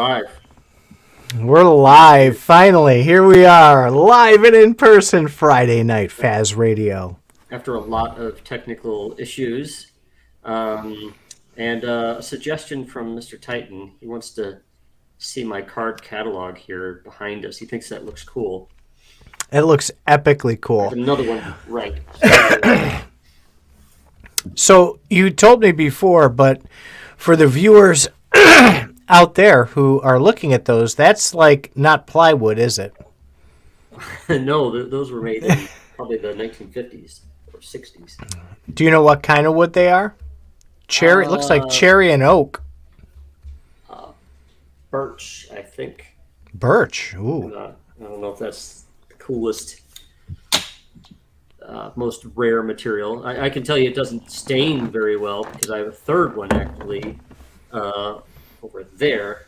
live. We're live, finally. Here we are, live and in person, Friday night, Faz Radio. After a lot of technical issues, and a suggestion from Mr. Titan. He wants to see my card catalog here behind us. He thinks that looks cool. It looks epically cool. Another one, right. So you told me before, but for the viewers out there who are looking at those, that's like not plywood, is it? No, those were made in probably the 1950s or 60s. Do you know what kind of wood they are? Cherry. It looks like cherry and oak. Birch, I think. Birch. Ooh. I don't know if that's the coolest, most rare material. I can tell you it doesn't stain very well because I have a third one actually over there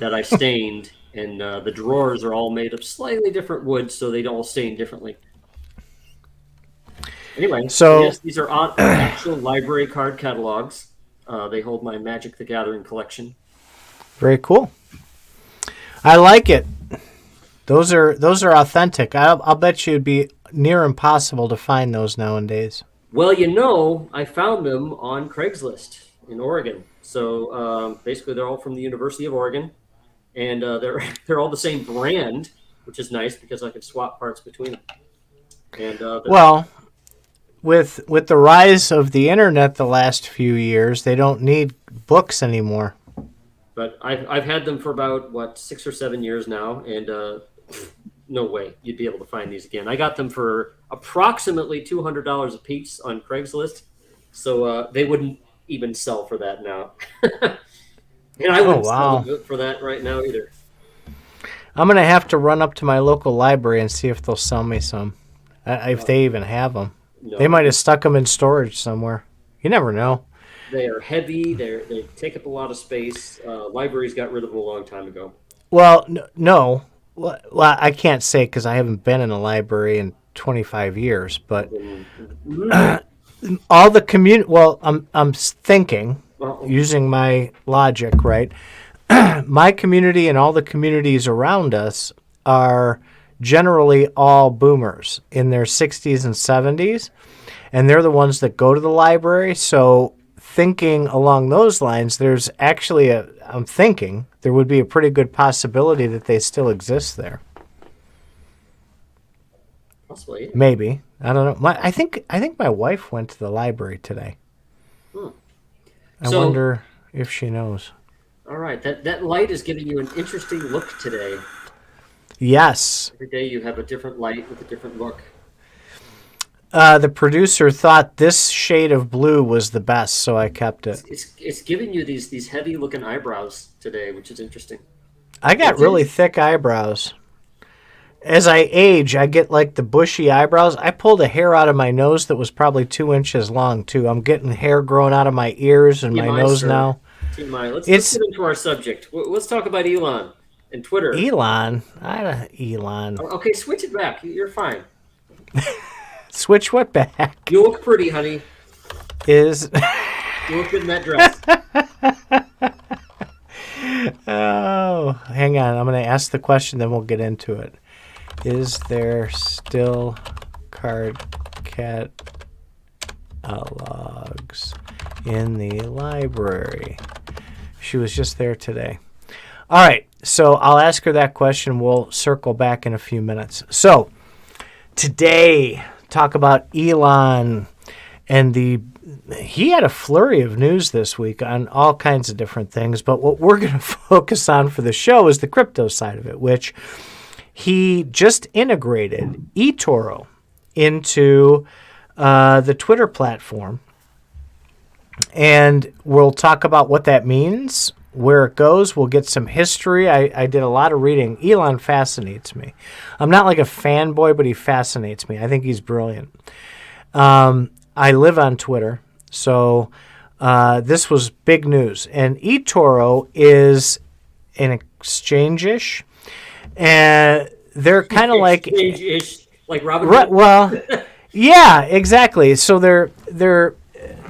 that I stained, and the drawers are all made of slightly different wood, so they all stain differently. Anyway, so yes, these are actual library card catalogs. They hold my Magic the Gathering collection. Very cool. I like it. Those are authentic. I'll bet you it'd be near impossible to find those nowadays. Well, you know, I found them on Craigslist in Oregon. So basically, they're all from the University of Oregon, and they're all the same brand, which is nice because I can swap parts between them. And well, with the rise of the internet the last few years, they don't need books anymore. But I've had them for about 6 or 7 years now, and no way you'd be able to find these again. I got them for approximately $200 a piece on Craigslist, so they wouldn't even sell for that now. And I wouldn't sell them for that right now either. I'm gonna have to run up to my local library and see if they'll sell me some, if they even have them. No. They might have stuck them in storage somewhere. You never know. They are heavy. They take up a lot of space. Libraries got rid of them a long time ago. Well, no. Well, I can't say because I haven't been in a library in 25 years. But all the community. Well, I'm thinking, using my logic, right? My community and all the communities around us are generally all boomers in their 60s and 70s, and they're the ones that go to the library. So thinking along those lines, there's actually I'm thinking there would be a pretty good possibility that they still exist there. Possibly. Maybe. I don't know. I think my wife went to the library today. I wonder if she knows. All right. That light is giving you an interesting look today. Yes. Every day you have a different light with a different look. The producer thought this shade of blue was the best, so I kept it. It's giving you these heavy-looking eyebrows today, which is interesting. I got really thick eyebrows. As I age, I get like the bushy eyebrows. I pulled a hair out of my nose that was probably 2 inches long, too. I'm getting hair growing out of my ears and my nose now. Let's get into our subject. Let's talk about Elon and Twitter. Elon? Elon. Okay, switch it back. You're fine. Switch what back? You look pretty, honey. You look good in that dress. Oh, hang on. I'm going to ask the question, then we'll get into it. Is there still card catalogs in the library? She was just there today. All right, so I'll ask her that question. We'll circle back in a few minutes. So today, talk about Elon and he had a flurry of news this week on all kinds of different things, but what we're going to focus on for the show is the crypto side of it, which he just integrated eToro into the Twitter platform, and we'll talk about what that means, where it goes. We'll get some history. I did a lot of reading. Elon fascinates me. I'm not like a fanboy, but he fascinates me. I think he's brilliant. I live on Twitter, so this was big news. And eToro is an exchange-ish, and they're kind of like exchange-ish, like Robin. Right, well, yeah, exactly. So they're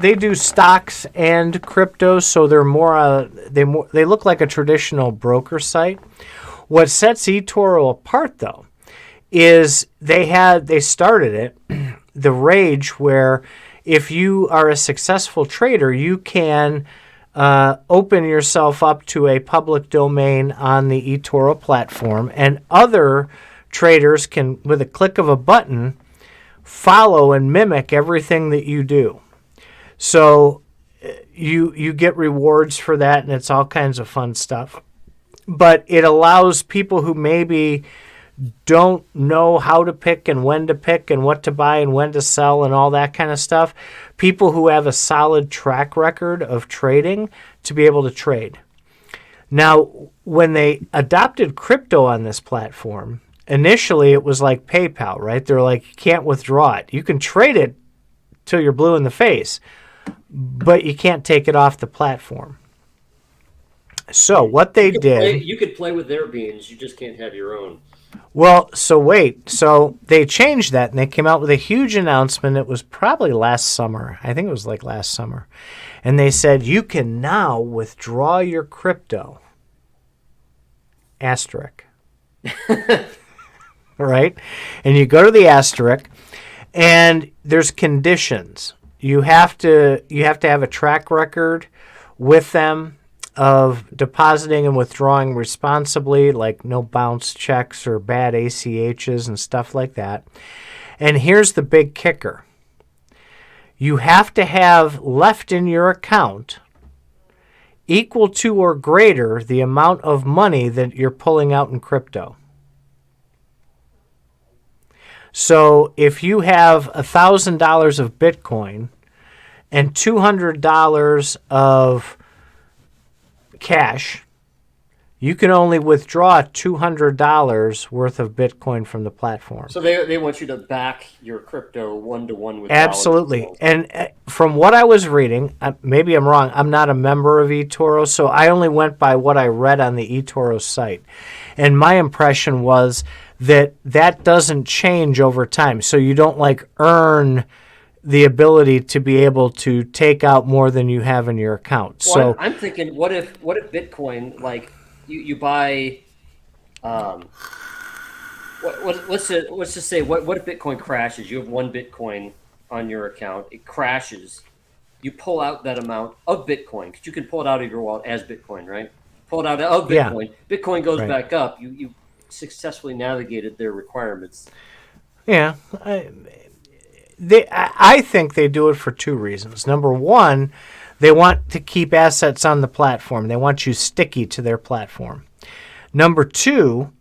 they do stocks and crypto, so they're more they look like a traditional broker site. What sets eToro apart, though, is they started it, the rage where if you are a successful trader, you can open yourself up to a public domain on the eToro platform, and other traders can, with a click of a button, follow and mimic everything that you do. So you get rewards for that, and it's all kinds of fun stuff. But it allows people who maybe don't know how to pick and when to pick and what to buy and when to sell and all that kind of stuff, people who have a solid track record of trading, to be able to trade. Now, when they adopted crypto on this platform, initially it was like PayPal, right? They're like, you can't withdraw it. You can trade it till you're blue in the face, but you can't take it off the platform. So what they did... You could play with their beans, you just can't have your own. Well, so wait. So they changed that, and they came out with a huge announcement. It was probably last summer. I think it was like last summer. And they said, you can now withdraw your crypto. Asterisk. Right? And you go to the asterisk, and there's conditions. You have to have a track record with them of depositing and withdrawing responsibly, like no bounce checks or bad ACHs and stuff like that. And here's the big kicker. You have to have left in your account equal to or greater the amount of money that you're pulling out in crypto. So if you have $1,000 of Bitcoin and $200 of cash, you can only withdraw $200 worth of Bitcoin from the platform. So they want you to back your crypto one-to-one with Absolutely. dollars. And from what I was reading, maybe I'm wrong, I'm not a member of eToro, so I only went by what I read on the eToro site. And my impression was that doesn't change over time. So you don't like earn the ability to be able to take out more than you have in your account. Well, so I'm thinking, what if Bitcoin, like you buy, let's just say what if Bitcoin crashes? You have one Bitcoin on your account, it crashes. You pull out that amount of Bitcoin, because you can pull it out of your wallet as Bitcoin, right? Pull it out of Bitcoin. Yeah. Bitcoin goes back up. You successfully navigated their requirements. Yeah. I think they do it for two reasons. Number one, they want to keep assets on the platform. They want you sticky to their platform. Number two,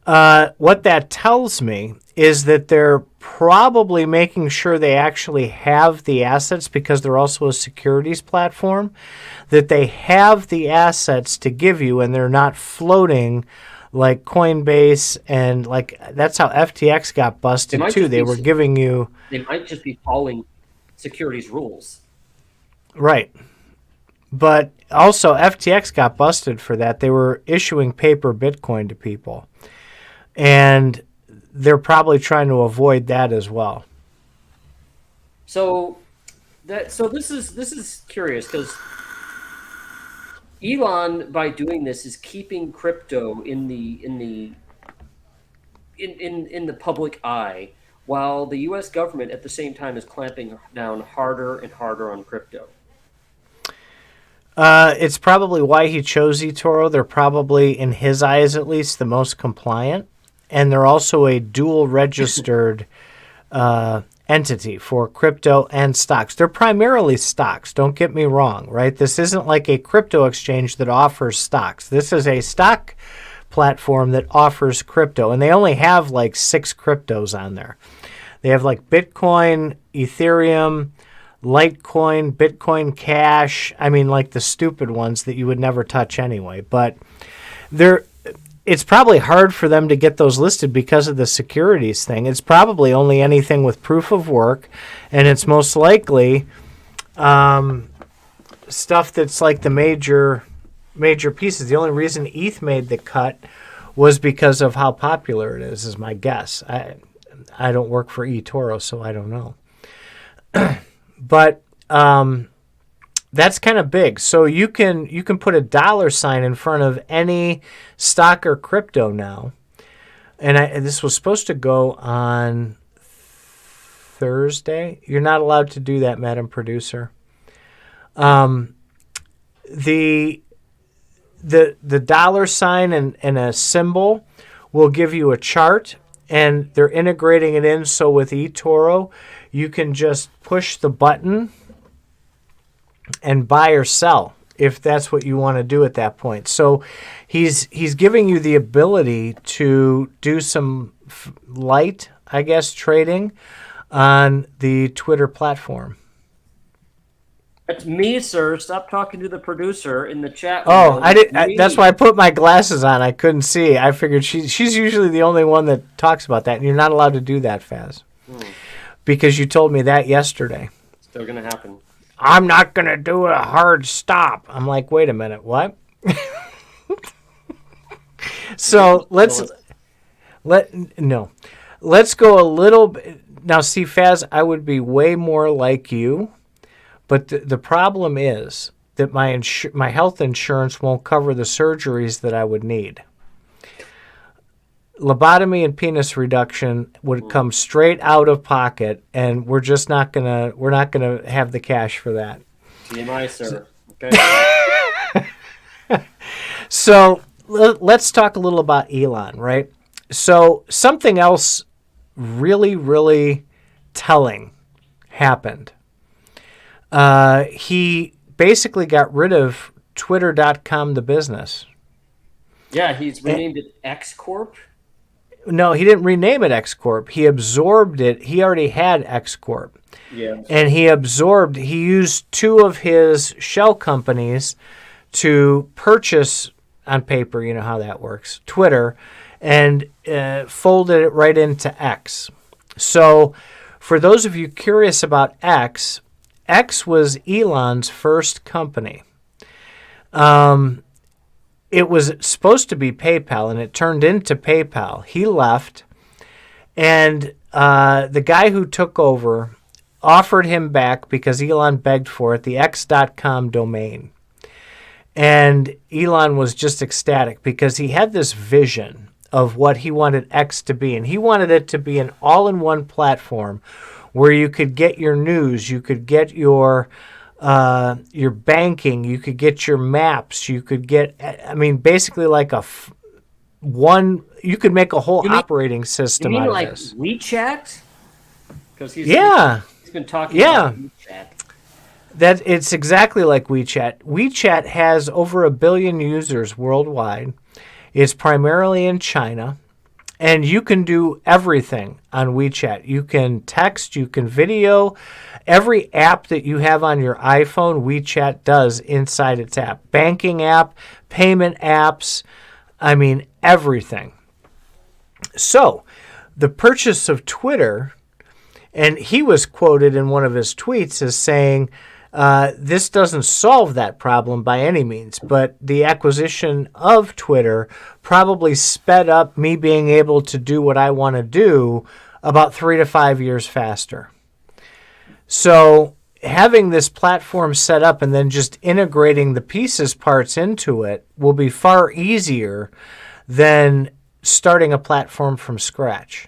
what that tells me is that they're probably making sure they actually have the assets, because they're also a securities platform, that they have the assets to give you, and they're not floating like Coinbase, and like that's how FTX got busted too. They were giving you... They might just be following securities rules. Right. But also FTX got busted for that. They were issuing paper Bitcoin to people. And they're probably trying to avoid that as well. So this is curious, because Elon, by doing this, is keeping crypto in the public eye, while the U.S. government at the same time is clamping down harder and harder on crypto. It's probably why he chose eToro. They're probably, in his eyes at least, the most compliant. And they're also a dual registered entity for crypto and stocks. They're primarily stocks, don't get me wrong, right? This isn't like a crypto exchange that offers stocks. This is a stock platform that offers crypto. And they only have like 6 cryptos on there. They have like Bitcoin, Ethereum, Litecoin, Bitcoin Cash. I mean, like the stupid ones that you would never touch anyway. But it's probably hard for them to get those listed because of the securities thing. It's probably only anything with proof of work, and it's most likely stuff that's like the major pieces. The only reason ETH made the cut was because of how popular it is my guess. I don't work for eToro, so I don't know. But that's kind of big. So you can put a $ in front of any stock or crypto now. And this was supposed to go on Thursday. You're not allowed to do that, Madam Producer. The $ and a symbol will give you a chart, and they're integrating it in. So with eToro, you can just push the button and buy or sell if that's what you want to do at that point. So he's giving you the ability to do some light, I guess, trading on the Twitter platform. That's me, sir. Stop talking to the producer in the chat. Oh, that's why I put my glasses on. I couldn't see. I figured she's usually the only one that talks about that, and you're not allowed to do that, Faz, because you told me that yesterday. Still gonna happen. I'm not gonna do a hard stop. I'm like, wait a minute, what? So let's go a little bit now. See, Faz, I would be way more like you. But the problem is that my health insurance won't cover the surgeries that I would need. Lobotomy and penis reduction would come straight out of pocket, and we're not gonna have the cash for that. TMI, sir. Okay. So let's talk a little about Elon, right? So something else really, really telling happened. He basically got rid of Twitter.com, the business. Yeah, he's renamed it X Corp. No, he didn't rename it X Corp. He absorbed it. He already had X Corp. Yeah. And he used two of his shell companies to purchase, on paper, you know how that works, Twitter, and folded it right into X. So for those of you curious about X was Elon's first company. It was supposed to be PayPal, and it turned into PayPal. He left, and the guy who took over offered him back, because Elon begged for it, the X.com domain. And Elon was just ecstatic because he had this vision of what he wanted X to be, and he wanted it to be an all-in-one platform where you could get your news, you could get your banking, you could get your maps, you could get, basically like you could make a whole operating system out of this. You mean like WeChat? Because he's been talking about WeChat. It's exactly like WeChat. WeChat has over 1 billion users worldwide. It's primarily in China. And you can do everything on WeChat. You can text, you can video. Every app that you have on your iPhone, WeChat does inside its app. Banking app, payment apps, everything. So, the purchase of Twitter, and he was quoted in one of his tweets as saying, this doesn't solve that problem by any means, but the acquisition of Twitter probably sped up me being able to do what I want to do about 3 to 5 years faster. So having this platform set up and then just integrating the parts into it will be far easier than starting a platform from scratch.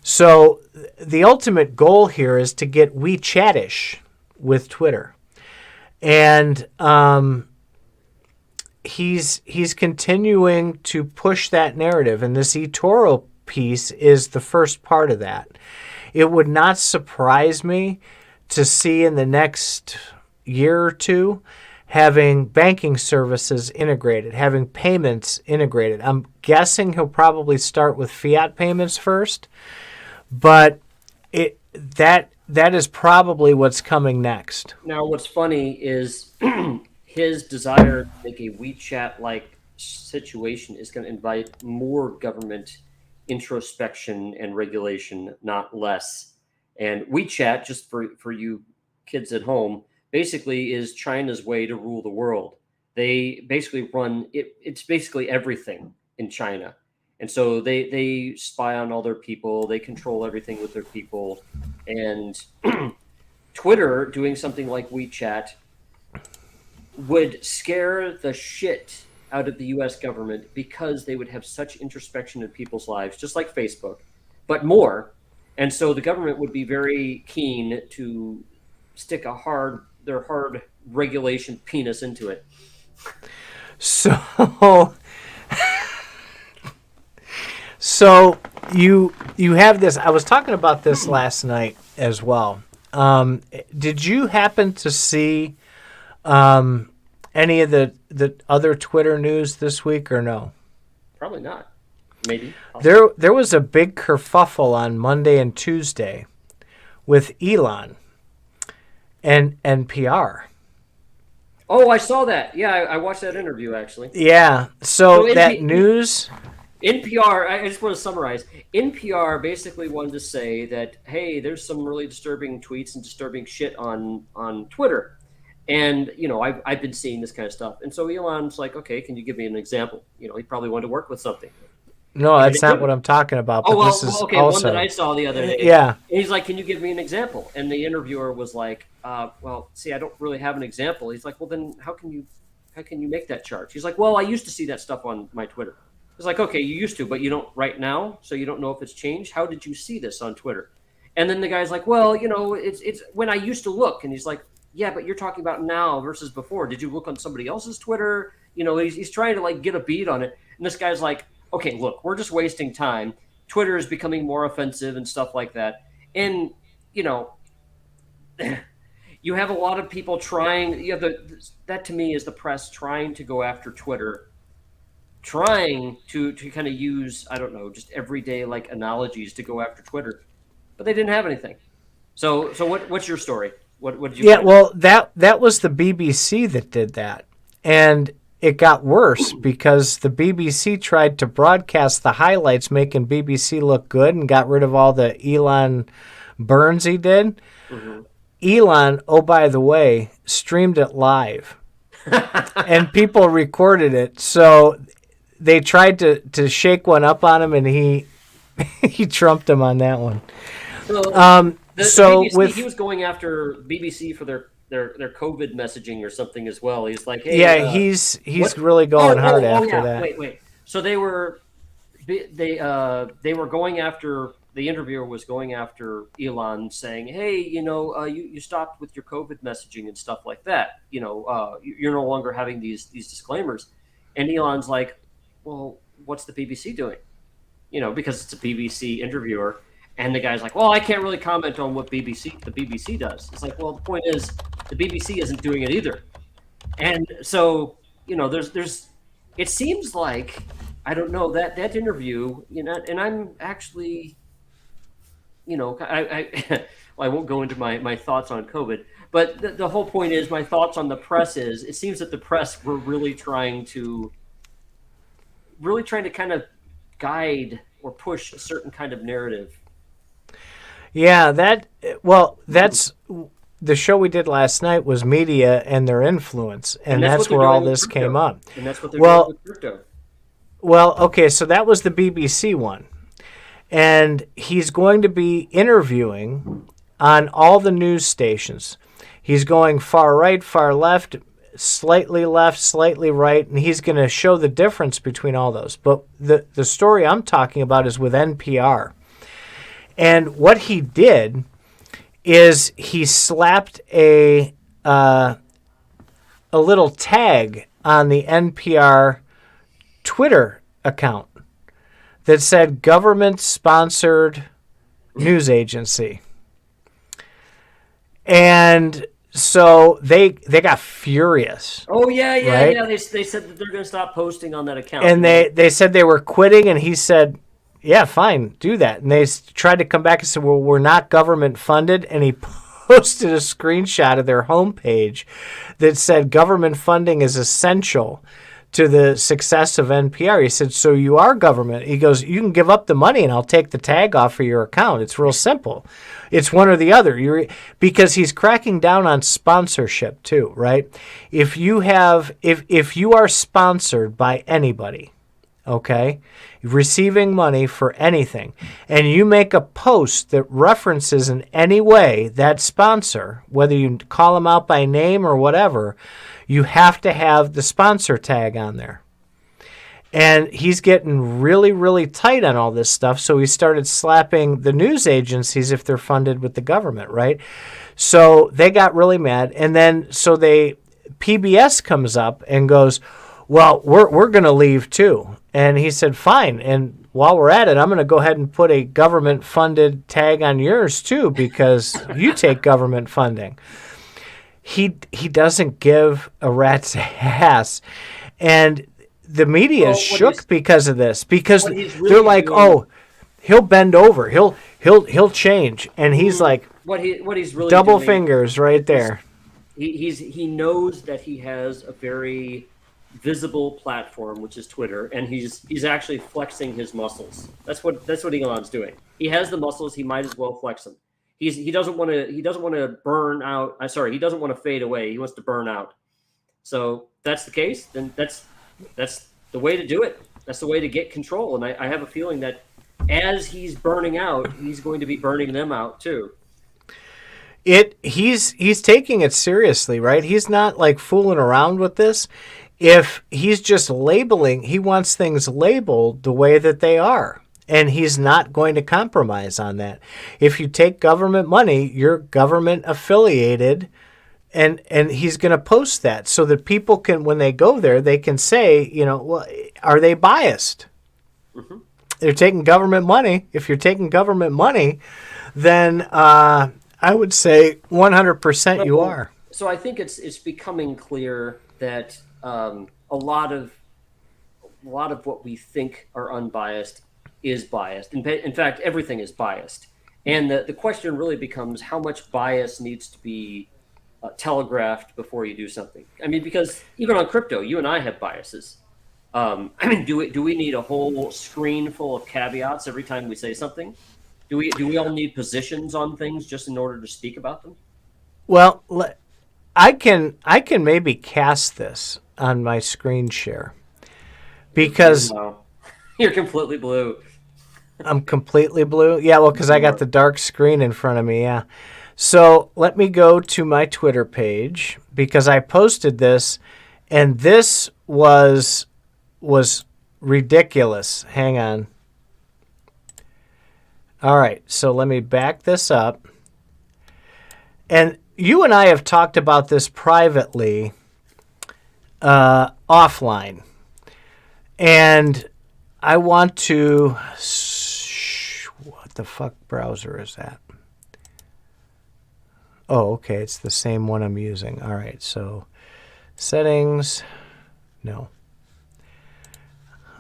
So the ultimate goal here is to get WeChat-ish with Twitter. And he's continuing to push that narrative, and this eToro piece is the first part of that. It would not surprise me to see in the next year or two having banking services integrated, having payments integrated. I'm guessing he'll probably start with fiat payments first, but that is probably what's coming next. Now, what's funny is his desire to make a WeChat-like situation is going to invite more government introspection and regulation, not less. And WeChat, just for you kids at home, basically is China's way to rule the world. They basically run it. It's basically everything in China. And so they spy on all their people. They control everything with their people. And Twitter doing something like WeChat would scare the shit out of the US government because they would have such introspection in people's lives, just like Facebook, but more. And so the government would be very keen to stick their hard regulation penis into it. So, so you have this. I was talking about this last night as well. Did you happen to see any of the other Twitter news this week or no? Probably not. Maybe. There was a big kerfuffle on Monday and Tuesday with Elon and NPR. Oh, I saw that. Yeah, I watched that interview, actually. Yeah, so that news... NPR, I just want to summarize. NPR basically wanted to say that, hey, there's some really disturbing tweets and disturbing shit on Twitter. And, I've been seeing this kind of stuff. And so Elon's like, okay, can you give me an example? He probably wanted to work with something. No, that's not what I'm talking about. But this is okay, also... one that I saw the other day. Yeah. And he's like, can you give me an example? And the interviewer was like, well, see, I don't really have an example. He's like, well, then how can you make that charge? He's like, well, I used to see that stuff on my Twitter. It's like, okay, you used to, but you don't right now, so you don't know if it's changed. How did you see this on Twitter? And then the guy's like, well, it's when I used to look. And he's like, yeah, but you're talking about now versus before. Did you look on somebody else's Twitter? He's trying to get a beat on it. And this guy's like, okay, look, we're just wasting time. Twitter is becoming more offensive and stuff like that. And, you have a lot of people trying, that to me is the press trying to go after Twitter, trying to kind of use, I don't know, just everyday analogies to go after Twitter, but they didn't have anything. So what's your story? What did you? Yeah, well, that was the BBC that did that, and it got worse because the BBC tried to broadcast the highlights, making BBC look good, and got rid of all the Elon burns he did. Mm-hmm. Elon, oh by the way, streamed it live, and people recorded it. So they tried to shake one up on him, and he trumped him on that one. So BBC, he was going after BBC for their COVID messaging or something as well. He's like, hey, yeah, he's really going hard after that. Wait. So they were going after, the interviewer was going after Elon, saying, hey, you stopped with your COVID messaging and stuff like that. You're no longer having these disclaimers. And Elon's like, well, what's the BBC doing? Because it's a BBC interviewer. And the guy's like, well, I can't really comment on what the BBC does. It's like, well, the point is the BBC isn't doing it either. And so, there's it seems like, I don't know, that interview, and I'm actually, I won't go into my thoughts on COVID, but the whole point is, my thoughts on the press is, it seems that the press were really trying to kind of guide or push a certain kind of narrative. Yeah, that's the show we did last night was media and their influence, and that's where all this came up. And that's what they're doing with crypto. Well, okay, so that was the BBC one. And he's going to be interviewing on all the news stations. He's going far right, far left, slightly right, and he's going to show the difference between all those. But the story I'm talking about is with NPR. And what he did is he slapped a little tag on the NPR Twitter account that said government-sponsored news agency. And so they got furious. Oh, yeah. Right? Yeah. They said that they're going to stop posting on that account. And they said they were quitting, and he said, yeah, fine, do that. And they tried to come back and said, well, we're not government funded. And he posted a screenshot of their homepage that said government funding is essential to the success of NPR. He said, so you are government. He goes, you can give up the money and I'll take the tag off of your account. It's real simple. It's one or the other. Because he's cracking down on sponsorship too, right? If you are sponsored by anybody, okay, receiving money for anything, and you make a post that references in any way that sponsor, whether you call them out by name or whatever, you have to have the sponsor tag on there. And he's getting really, really tight on all this stuff, so he started slapping the news agencies if they're funded with the government, right? So they got really mad, and then PBS comes up and goes, well, we're going to leave too. And he said, fine. And while we're at it, I'm going to go ahead and put a government-funded tag on yours too, because you take government funding. He doesn't give a rat's ass. And the media is shook because of this, because they're like, oh, he'll bend over, he'll change, and he's like, what he's really double fingers right there. He knows that he has a very visible platform, which is Twitter, and he's actually flexing his muscles. That's what Elon's doing. He has the muscles. He might as well flex them. He doesn't want to burn out. He doesn't want to fade away. He wants to burn out. So if that's the case, then that's the way to do it. That's the way to get control. And I have a feeling that as he's burning out, he's going to be burning them out too. He's taking it seriously, right? He's not like fooling around with this. If he's just labeling, he wants things labeled the way that they are. And he's not going to compromise on that. If you take government money, you're government affiliated. And he's going to post that so that people can, when they go there, they can say, well, are they biased? Mm-hmm. They're taking government money. If you're taking government money, then I would say 100% you are. So I think it's becoming clear that a lot of what we think are unbiased is biased. In fact, everything is biased. And the question really becomes how much bias needs to be telegraphed before you do something. I mean, because even on crypto, you and I have biases. Do we need a whole screen full of caveats every time we say something? Do we all need positions on things just in order to speak about them? Well, I can maybe cast this on my screen share because you're completely blue. I'm completely blue. Yeah, well, because I got the dark screen in front of me. Yeah. So let me go to my Twitter page because I posted this, and this was ridiculous. Hang on. All right, so let me back this up. And you and I have talked about this privately offline. And I want to... What the fuck browser is that? Oh, okay, it's the same one I'm using. All right, so settings, no.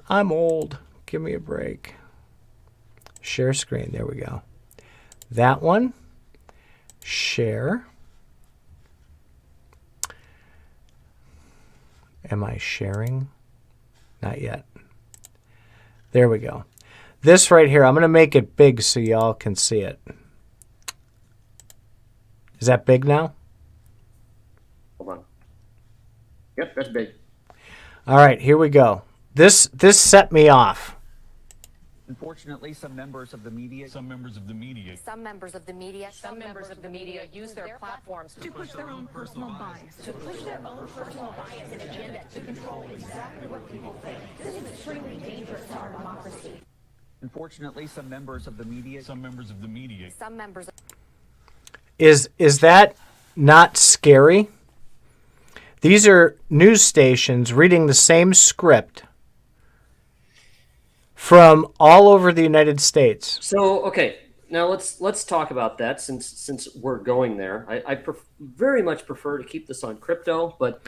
I'm old. Give me a break. Share screen, there we go. That one, share. Am I sharing? Not yet. There we go. This right here, I'm going to make it big so y'all can see it. Is that big now? Hold on. Yep, that's big. All right, here we go. This set me off. Unfortunately, some members of the media use their platforms to push their own personal bias. And agenda to control exactly what people think. This is extremely dangerous to our democracy. Unfortunately, some members of the media. Is that not scary? These are news stations reading the same script from all over the United States. So, okay, now let's talk about that since we're going there. I very much prefer to keep this on crypto, but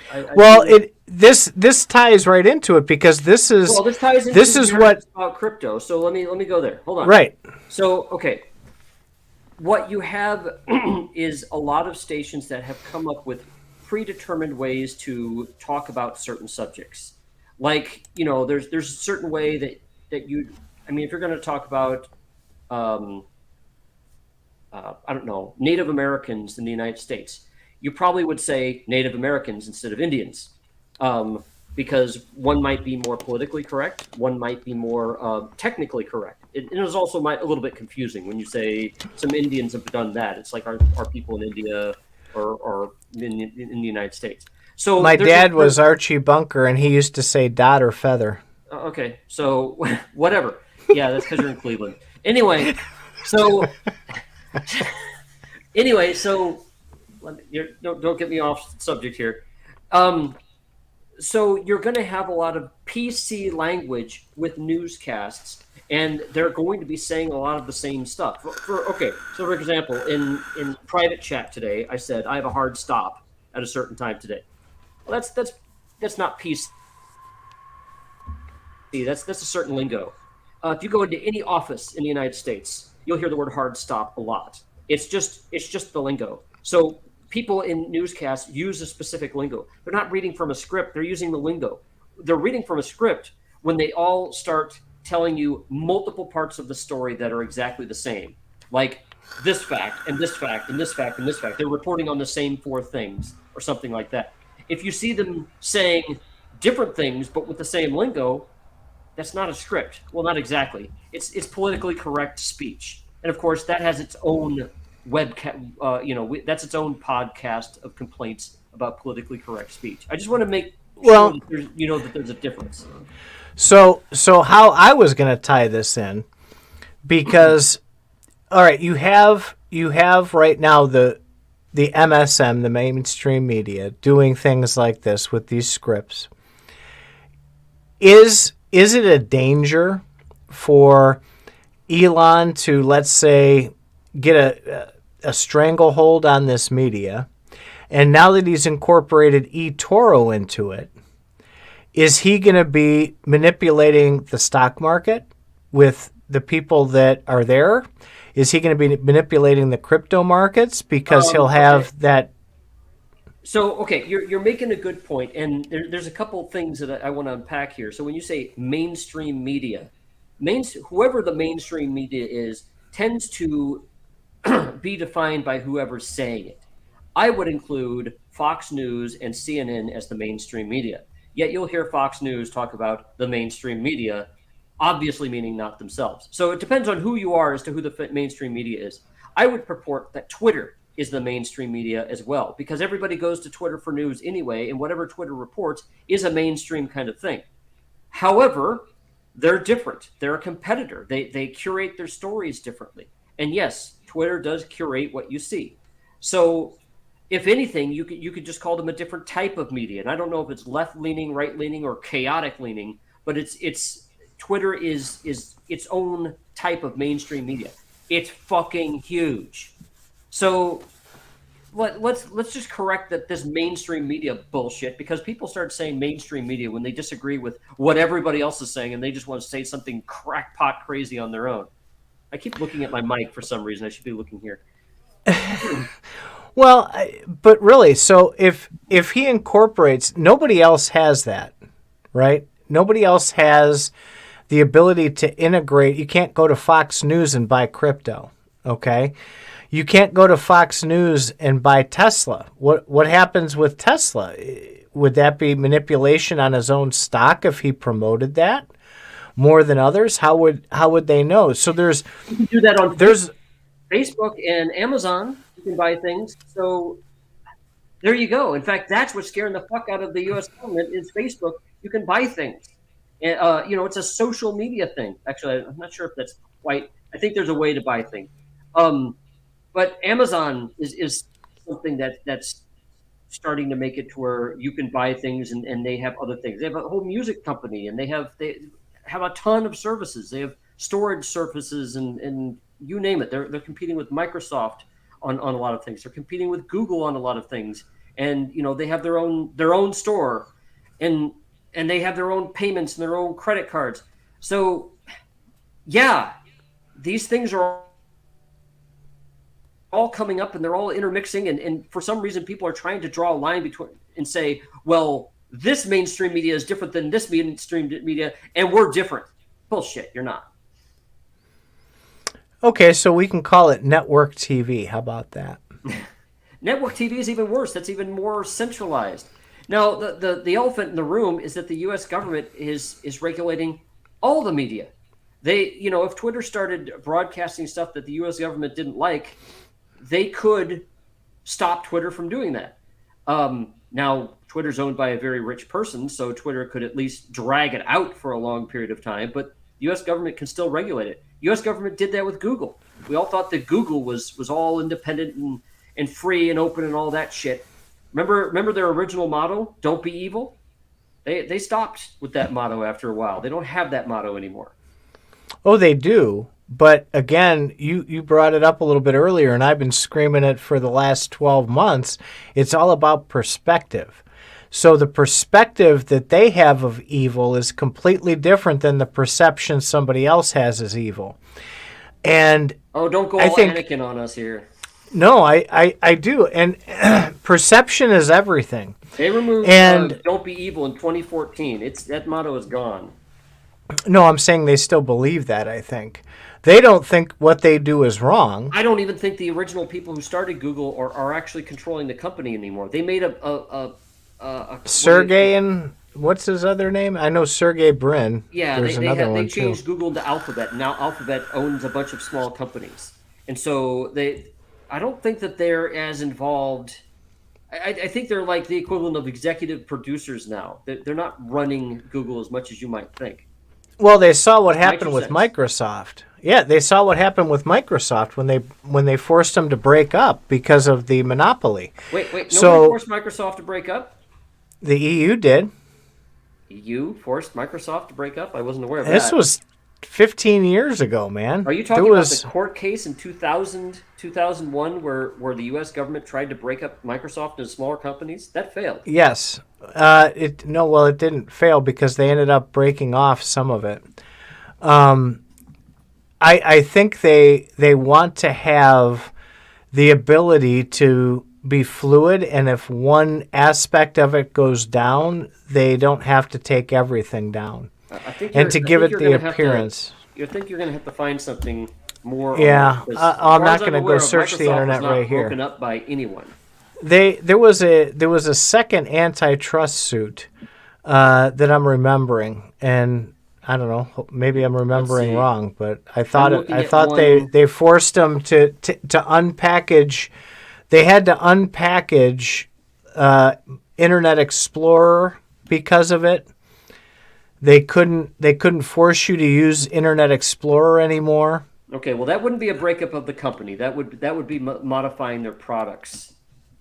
this ties right into it because this is what about crypto. So let me go there. Hold on. Right. So, okay. What you have is a lot of stations that have come up with predetermined ways to talk about certain subjects. Like, there's a certain way that you, I mean, if you're going to talk about, I don't know, Native Americans in the United States, you probably would say Native Americans instead of Indians. because one might be more politically correct, one might be more technically correct. It is also a little bit confusing when you say some Indians have done that. It's like are people in India or in the United States. So My dad was Archie Bunker, and he used to say dot or feather. Okay, so whatever. Yeah, that's because you're in Cleveland. Anyway, so don't get me off subject here. So you're going to have a lot of PC language with newscasts, and they're going to be saying a lot of the same stuff. So for example, in private chat today, I said I have a hard stop at a certain time today. Well, that's not PC. That's a certain lingo. If you go into any office in the United States, you'll hear the word hard stop a lot. It's just the lingo. So people in newscasts use a specific lingo. They're not reading from a script. They're using the lingo. They're reading from a script when they all start telling you multiple parts of the story that are exactly the same. Like this fact and this fact and this fact and this fact. They're reporting on the same 4 things or something like that. If you see them saying different things but with the same lingo, that's not a script. Well, not exactly. It's politically correct speech. And of course, that has its own that's its own podcast of complaints about politically correct speech. I just want to make sure that there's a difference. So how I was going to tie this in, because all right, you have right now the MSM, the mainstream media, doing things like this with these scripts. Is it a danger for Elon to, let's say, get a stranglehold on this media, and now that he's incorporated eToro into it, is he going to be manipulating the stock market with the people that are there? Is he going to be manipulating the crypto markets because he'll have that? So, okay, you're making a good point, and there's a couple things that I want to unpack here. So when you say mainstream media, whoever the mainstream media is tends to be defined by whoever's saying it. I would include Fox News and CNN as the mainstream media. Yet you'll hear Fox News talk about the mainstream media, obviously meaning not themselves. So it depends on who you are as to who the mainstream media is. I would purport that Twitter is the mainstream media as well, because everybody goes to Twitter for news anyway, and whatever Twitter reports is a mainstream kind of thing. However, they're different. They're a competitor. They curate their stories differently. And yes, Twitter does curate what you see. So if anything, you could just call them a different type of media. And I don't know if it's left-leaning, right-leaning, or chaotic-leaning, but it's Twitter is its own type of mainstream media. It's fucking huge. So let's just correct this mainstream media bullshit, because people start saying mainstream media when they disagree with what everybody else is saying and they just want to say something crackpot crazy on their own. I keep looking at my mic for some reason. I should be looking here. Well, but really, so if he incorporates, nobody else has that, right? Nobody else has the ability to integrate. You can't go to Fox News and buy crypto, okay? You can't go to Fox News and buy Tesla. What happens with Tesla? Would that be manipulation on his own stock if he promoted that more than others? How would they know? So you can do that on Facebook and Amazon. You can buy things. So there you go. In fact, that's what's scaring the fuck out of the U.S. government is Facebook. You can buy things. And, it's a social media thing. Actually, I'm not sure if that's quite. I think there's a way to buy things. But Amazon is something that's starting to make it to where you can buy things and they have other things. They have a whole music company and they have a ton of services. They have storage services and you name it. They're competing with Microsoft on a lot of things. They're competing with Google on a lot of things. And they have their own store and they have their own payments and their own credit cards. So yeah, these things are all coming up and they're all intermixing. And for some reason, people are trying to draw a line between and say, well, this mainstream media is different than this mainstream media, and we're different. Bullshit, you're not. Okay, so we can call it network TV. How about that? Network TV is even worse. That's even more centralized. Now, the elephant in the room is that the U.S. government is regulating all the media. They, if Twitter started broadcasting stuff that the U.S. government didn't like, they could stop Twitter from doing that. Now, Twitter's owned by a very rich person, so Twitter could at least drag it out for a long period of time, but the U.S. government can still regulate it. The U.S. government did that with Google. We all thought that Google was all independent and free and open and all that shit. Remember their original motto, "Don't be evil"? They stopped with that motto after a while. They don't have that motto anymore. Oh, they do. But again, you brought it up a little bit earlier, and I've been screaming it for the last 12 months. It's all about perspective. So the perspective that they have of evil is completely different than the perception somebody else has as evil. And don't go all Anakin on us here. No, I do. And perception is everything. They removed "Don't be evil" in 2014. That motto is gone. No, I'm saying they still believe that, I think. They don't think what they do is wrong. I don't even think the original people who started Google are actually controlling the company anymore. They made a Sergey and what's his other name? I know Sergey Brin. Yeah, There's another one too. They changed Google to Alphabet. Now Alphabet owns a bunch of small companies. And so I don't think that they're as involved. I think they're like the equivalent of executive producers now. They're not running Google as much as you might think. Well, they saw what happened with Microsoft. Yeah, they saw what happened with Microsoft when they forced them to break up because of the monopoly. Wait, nobody forced Microsoft to break up? The EU did. EU forced Microsoft to break up? I wasn't aware of that. This was 15 years ago, man. Are you talking about the court case in 2001 where the U.S. government tried to break up Microsoft into smaller companies? That failed. Yes. It didn't fail because they ended up breaking off some of it. I think they want to have the ability to be fluid, and if one aspect of it goes down, they don't have to take everything down. I think give it the appearance. You think you're going to have to find something more? Yeah, I'm not going to go search the internet right here. Broken up by anyone. There was a second antitrust suit that I'm remembering, and I don't know, maybe I'm remembering wrong, but I thought they forced them to unpackage. They had to unpackage Internet Explorer because of it. They couldn't force you to use Internet Explorer anymore. Okay, well that wouldn't be a breakup of the company. That would be modifying their products.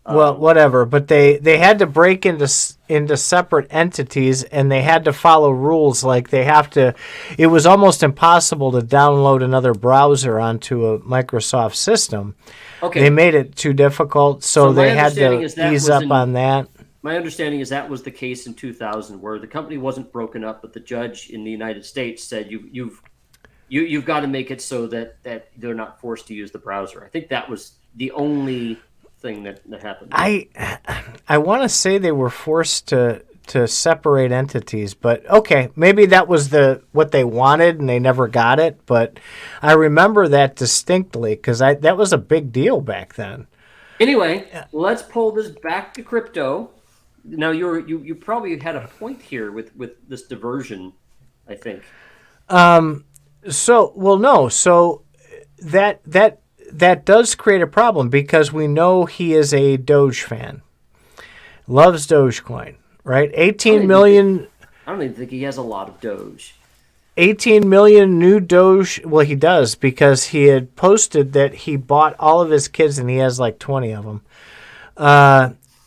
Well, whatever, but they had to break into separate entities, and they had to follow rules. Like it was almost impossible to download another browser onto a Microsoft system. Okay. They made it too difficult, so they had to ease up on that. My understanding is that was the case in 2000, where the company wasn't broken up, but the judge in the United States said you've got to make it so that they're not forced to use the browser. I think that was the only thing that happened. I want to say they were forced to separate entities, but okay, maybe that was what they wanted and they never got it, but I remember that distinctly because that was a big deal back then. Anyway, let's pull this back to crypto. Now you probably had a point here with this diversion, I think. So that does create a problem because we know he is a Doge fan. Loves Dogecoin, right? 18 million. I don't even think he has a lot of Doge. 18 million new Doge. Well, he does because he had posted that he bought all of his kids and he has like 20 of them.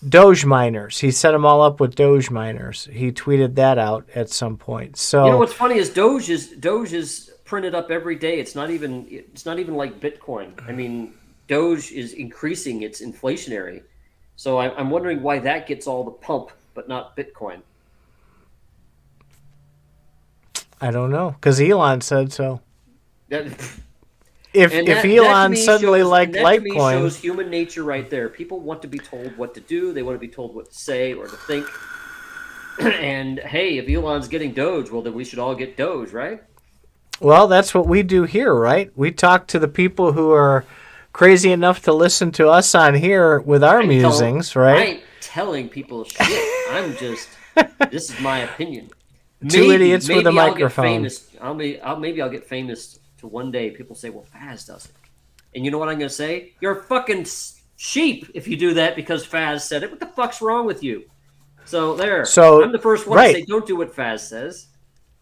Doge miners. He set them all up with Doge miners. He tweeted that out at some point. So what's funny is Doge is printed up every day. It's not even like Bitcoin. I mean, Doge is increasing. It's inflationary. So I'm wondering why that gets all the pump, but not Bitcoin. I don't know, because Elon said so. If Elon suddenly liked Litecoin, shows human nature right there. People want to be told what to do. They want to be told what to say or to think. And hey, if Elon's getting Doge, well, then we should all get Doge, right? Well, that's what we do here, right? We talk to the people who are crazy enough to listen to us on here with our musings, right? I ain't telling people shit. I'm just. This is my opinion. Two idiots with a microphone. Maybe I'll get famous to one day. People say, "Well, Faz does it," and you know what I'm going to say? You're a fucking sheep if you do that because Faz said it. What the fuck's wrong with you? So there. So I'm the first one to say, "Don't do what Faz says."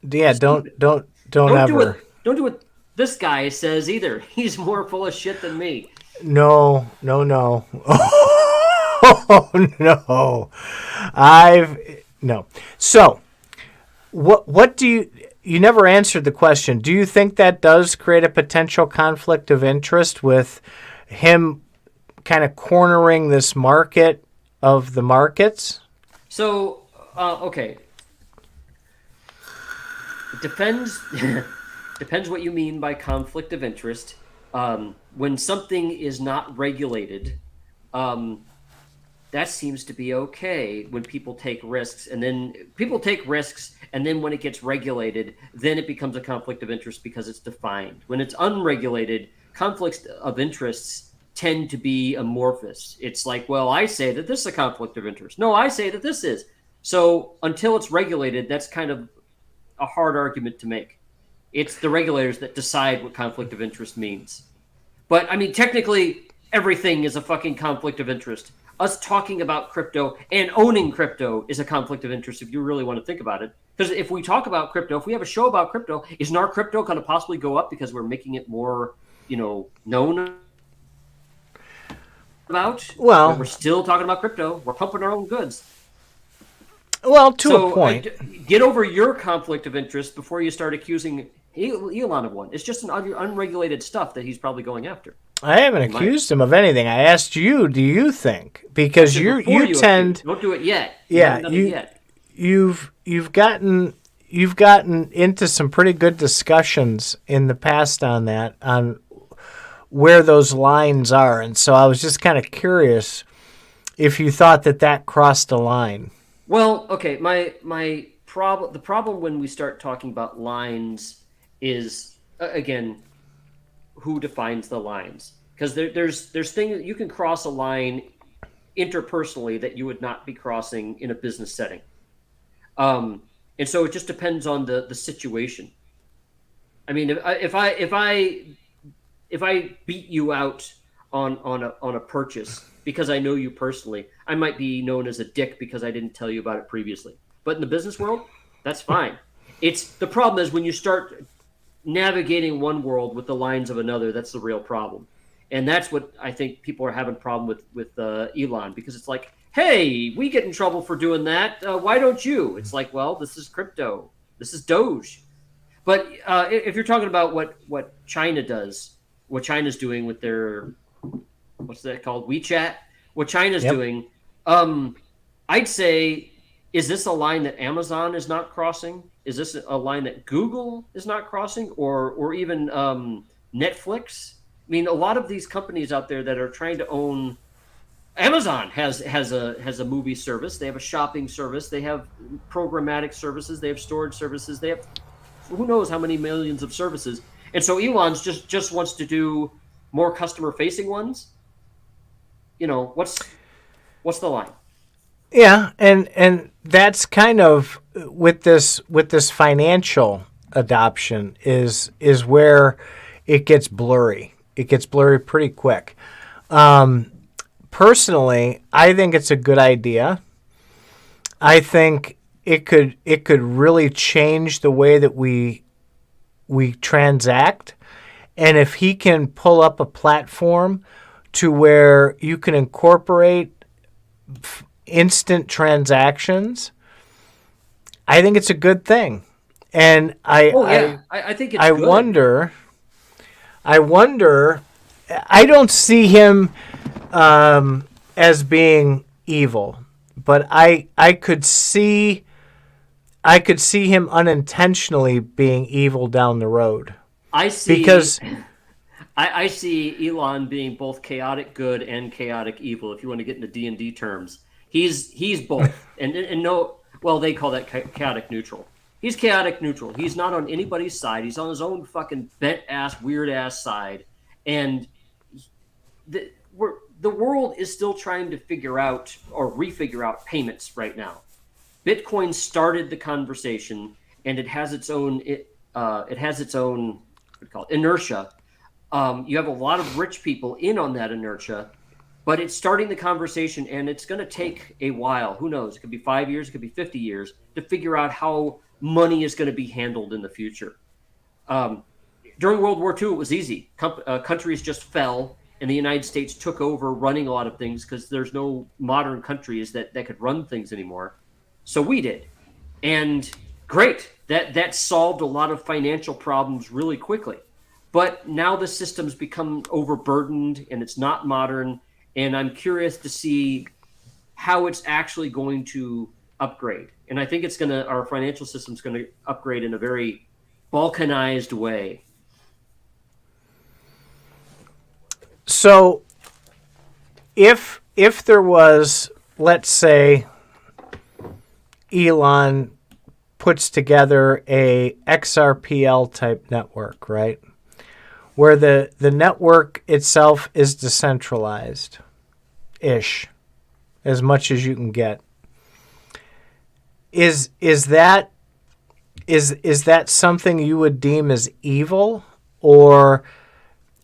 Yeah, don't ever. Don't do what this guy says either. He's more full of shit than me. No. Oh, no. No. So, what do you never answered the question. Do you think that does create a potential conflict of interest with him kind of cornering this market of the markets? So, okay. It depends. Depends what you mean by conflict of interest. When something is not regulated, that seems to be okay when people take risks, and then when it gets regulated, then it becomes a conflict of interest because it's defined. When it's unregulated, conflicts of interests tend to be amorphous. It's like, well, I say that this is a conflict of interest. No, I say that this is. So until it's regulated, that's kind of a hard argument to make. It's the regulators that decide what conflict of interest means. But I mean, technically, everything is a fucking conflict of interest. Us talking about crypto and owning crypto is a conflict of interest if you really want to think about it. Because if we talk about crypto, if we have a show about crypto, isn't our crypto going to possibly go up because we're making it more, known about? Well, we're still talking about crypto. We're pumping our own goods. Well, to a point. Get over your conflict of interest before you start accusing Elon of one. It's just an unregulated stuff that he's probably going after. I haven't accused him of anything. I asked you, do you think? Because you tend don't do it yet. Yeah, you've gotten into some pretty good discussions in the past on where those lines are, and so I was just kind of curious if you thought that crossed a line. Well, okay, the problem when we start talking about lines is again, who defines the lines? Because there's things you can cross a line interpersonally that you would not be crossing in a business setting, and so it just depends on the situation. I mean, if I beat you out on a purchase because I know you personally, I might be known as a dick because I didn't tell you about it previously. But in the business world, that's fine. The problem is when you start navigating one world with the lines of another, that's the real problem. And that's what I think people are having a problem with Elon, because it's like, hey, we get in trouble for doing that. Why don't you? It's like, well, this is crypto. This is Doge. But if you're talking about what China does, what China's doing with their, what's that called? WeChat? What China's doing, I'd say, is this a line that Amazon is not crossing? Is this a line that Google is not crossing, or even Netflix? I mean, a lot of these companies out there that are trying to own. Amazon has a movie service. They have a shopping service. They have programmatic services. They have storage services. They have who knows how many millions of services. And so Elon's just wants to do more customer facing ones. What's the line? Yeah, and that's kind of with this financial adoption is where it gets blurry. It gets blurry pretty quick. Personally, I think it's a good idea. I think it could really change the way that we transact. And if he can pull up a platform to where you can incorporate instant transactions, I think it's a good thing. And I think it's good. I wonder. I don't see him as being evil, but I could see him unintentionally being evil down the road. I see Elon being both chaotic good and chaotic evil. If you want to get into D&D terms, he's both, and no, well, they call that chaotic neutral. He's chaotic neutral. He's not on anybody's side. He's on his own fucking bent ass, weird ass side, and the world is still trying to figure out or refigure out payments right now. Bitcoin started the conversation, and it has its own what do you call it, inertia. You have a lot of rich people in on that inertia, but it's starting the conversation, and it's going to take a while. Who knows? It could be 5 years, it could be 50 years to figure out how money is going to be handled in the future. During World War II, it was easy. Countries just fell, and the United States took over running a lot of things because there's no modern countries that could run things anymore. So we did. And great, that solved a lot of financial problems really quickly. But now the system's become overburdened, and it's not modern, and I'm curious to see how it's actually going to upgrade. And I think our financial system's going to upgrade in a very balkanized way. So if there was, let's say, Elon puts together a XRPL type network, right? Where the network itself is decentralized-ish, as much as you can get. Is that something you would deem as evil? Or,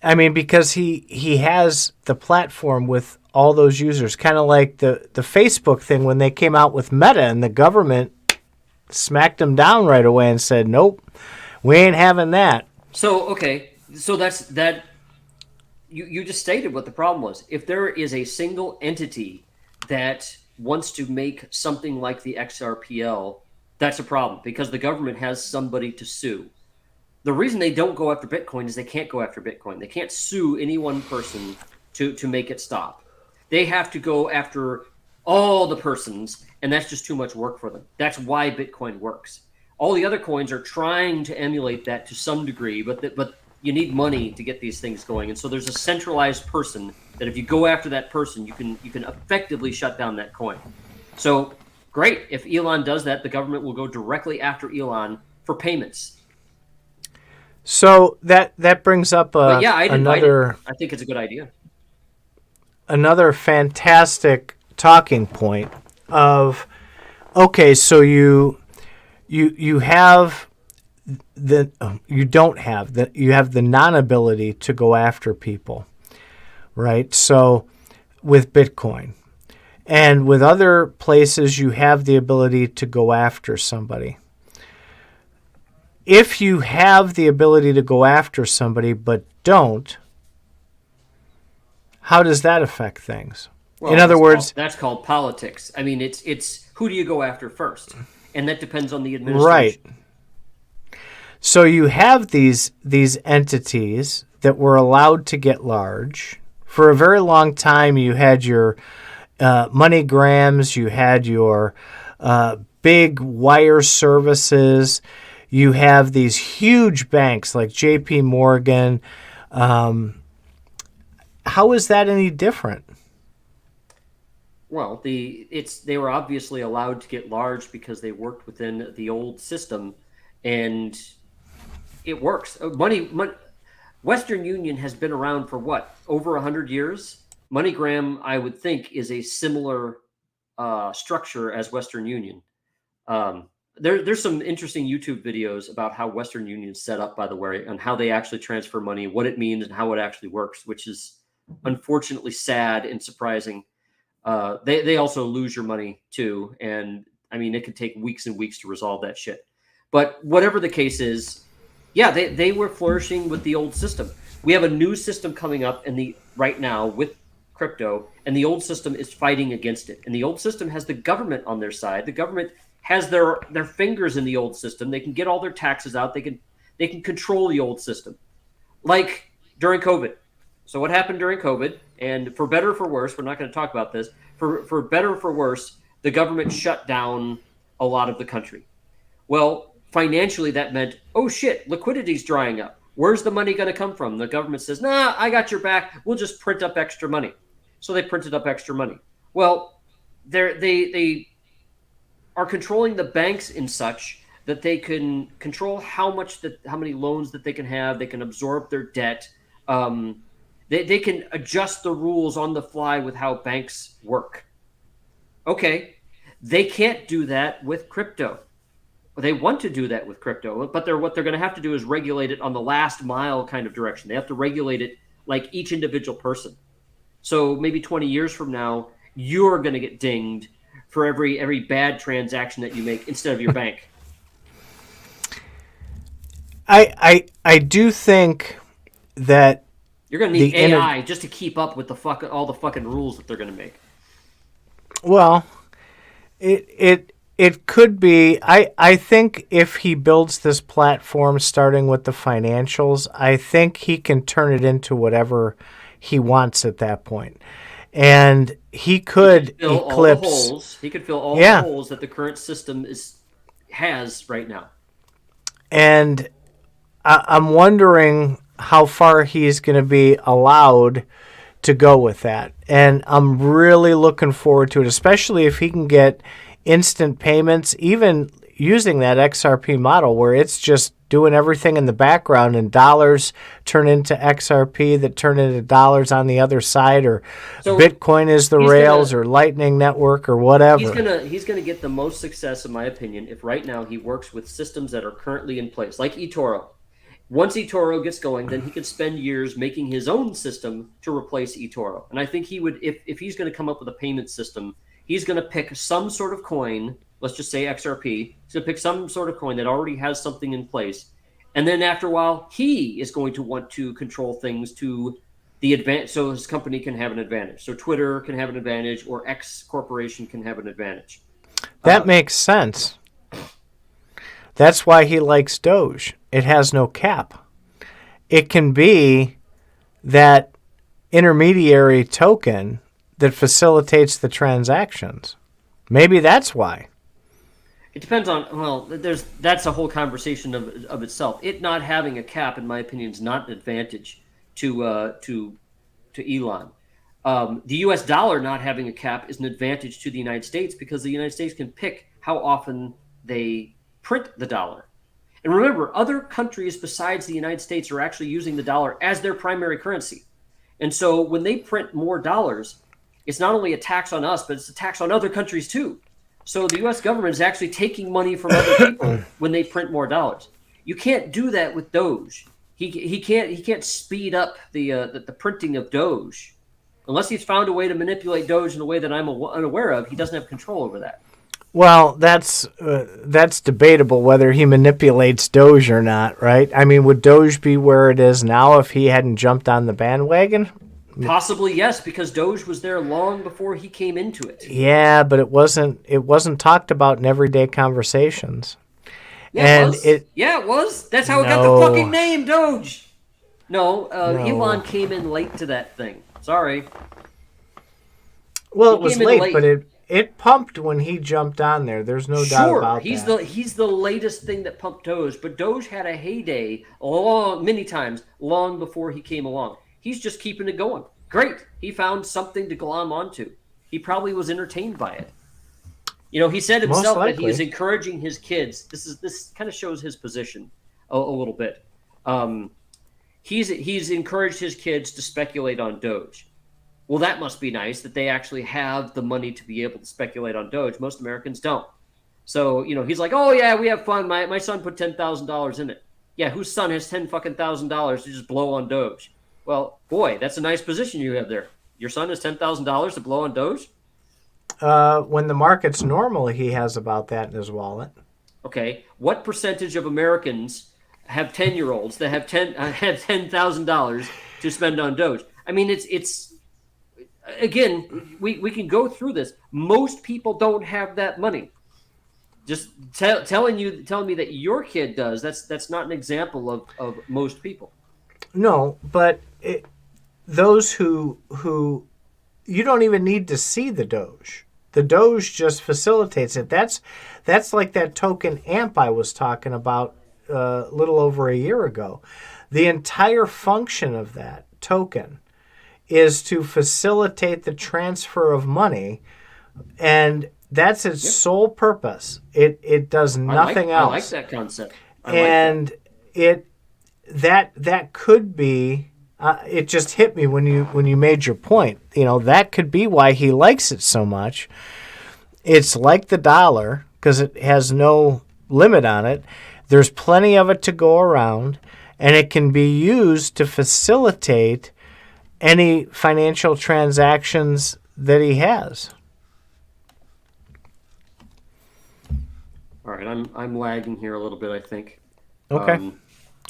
I mean, because he has the platform with all those users, kind of like the Facebook thing when they came out with Meta, and the government smacked them down right away and said, nope, we ain't having that. So, okay. So that you just stated what the problem was. If there is a single entity that wants to make something like the XRPL, that's a problem because the government has somebody to sue. The reason they don't go after Bitcoin is they can't go after Bitcoin. They can't sue any one person to make it stop. They have to go after all the persons, and that's just too much work for them. That's why Bitcoin works. All the other coins are trying to emulate that to some degree, but you need money to get these things going. And so there's a centralized person that if you go after that person, you can effectively shut down that coin. So great. If Elon does that, the government will go directly after Elon for payments. So that brings up another. I think it's a good idea. Another fantastic talking point of, okay, so you have you have the non-ability to go after people, right? So with Bitcoin, and with other places you have the ability to go after somebody. If you have the ability to go after somebody but don't, how does that affect things? Well, in other words, that's called politics. I mean, it's who do you go after first, and that depends on the administration. Right. So you have these entities that were allowed to get large. For a very long time, you had your MoneyGrams, you had your big wire services, you have these huge banks like JP Morgan. How is that any different? Well, they were obviously allowed to get large because they worked within the old system, and it works. Western Union has been around for what, over 100 years? MoneyGram, I would think, is a similar structure as Western Union. There's some interesting YouTube videos about how Western Union is set up, by the way, and how they actually transfer money, what it means, and how it actually works, which is unfortunately sad and surprising. They also lose your money too, and I mean, it could take weeks and weeks to resolve that shit. But whatever the case is, yeah, they were flourishing with the old system. We have a new system coming up right now with crypto, and the old system is fighting against it. And the old system has the government on their side. The government has their fingers in the old system. They can get all their taxes out. They can control the old system, like during COVID. So what happened during COVID? And for better or for worse, we're not going to talk about this. For better or for worse, the government shut down a lot of the country. Well, financially, that meant, oh shit, liquidity's drying up. Where's the money going to come from? The government says, nah, I got your back. We'll just print up extra money. So they printed up extra money. Well, they are controlling the banks in such that they can control how many loans that they can have. They can absorb their debt. They can adjust the rules on the fly with how banks work. Okay, they can't do that with crypto. They want to do that with crypto, but what they're going to have to do is regulate it on the last mile kind of direction. They have to regulate it like each individual person. So maybe 20 years from now, you're going to get dinged for every bad transaction that you make instead of your bank. I do think that you're going to need AI just to keep up with all the fucking rules that they're going to make. Well, it could be. I think if he builds this platform starting with the financials, I think he can turn it into whatever he wants at that point. And he could eclipse. He could fill all the holes that the current system has right now. And I'm wondering how far he's going to be allowed to go with that. And I'm really looking forward to it, especially if he can get instant payments, even using that XRP model where it's just doing everything in the background and dollars turn into XRP that turn into dollars on the other side, or so Bitcoin is the rails or Lightning Network or whatever. He's gonna get the most success, in my opinion, if right now he works with systems that are currently in place, like eToro. Once eToro gets going, then he could spend years making his own system to replace eToro. And I think he would, if he's going to come up with a payment system, he's going to pick some sort of coin, let's just say XRP. He's going to pick some sort of coin that already has something in place. And then after a while, he is going to want to control things to the advantage, so his company can have an advantage. So Twitter can have an advantage, or X Corporation can have an advantage. That makes sense. That's why he likes Doge. It has no cap. It can be that intermediary token that facilitates the transactions. Maybe that's why. It depends on, that's a whole conversation of itself. It not having a cap, in my opinion, is not an advantage to Elon. The U.S. dollar not having a cap is an advantage to the United States because the United States can pick how often they print the dollar. And remember, other countries besides the United States are actually using the dollar as their primary currency. And so when they print more dollars, it's not only a tax on us, but it's a tax on other countries too. So the U.S. government is actually taking money from other people when they print more dollars. You can't do that with Doge. He can't speed up the printing of Doge unless he's found a way to manipulate Doge in a way that I'm unaware of. He doesn't have control over that. Well, that's debatable whether he manipulates Doge or not, right? I mean, would Doge be where it is now if he hadn't jumped on the bandwagon? Possibly, yes, because Doge was there long before he came into it. Yeah, but it wasn't talked about in everyday conversations. Yeah, it was. That's how it got the fucking name, Doge. No, Elon came in late to that thing. Sorry. Well, it was late, but it pumped when he jumped on there. There's no doubt about that. He's the latest thing that pumped Doge, but Doge had a heyday many times long before he came along. He's just keeping it going. Great. He found something to glom onto. He probably was entertained by it. You know, he said himself that he is encouraging his kids. This kind of shows his position a little bit. He's encouraged his kids to speculate on Doge. Well, that must be nice that they actually have the money to be able to speculate on Doge. Most Americans don't. So, you know, he's like, oh, yeah, we have fun. My son put $10,000 in it. Yeah, whose son has $10,000 to just blow on Doge? Well, boy, that's a nice position you have there. Your son has $10,000 to blow on Doge? When the market's normal, he has about that in his wallet. Okay. What percentage of Americans have 10-year-olds that have $10,000 to spend on Doge? I mean, it's again, we can go through this. Most people don't have that money. Just telling me that your kid does, that's not an example of most people. No, but those who you don't even need to see the Doge. The Doge just facilitates it. That's like that token AMP I was talking about a little over a year ago. The entire function of that token is to facilitate the transfer of money, and that's its sole purpose. It does nothing else. I like that concept. That could be It just hit me when you made your point. That could be why he likes it so much. It's like the dollar because it has no limit on it. There's plenty of it to go around, and it can be used to facilitate any financial transactions that he has. All right, I'm lagging here a little bit, I think. Okay.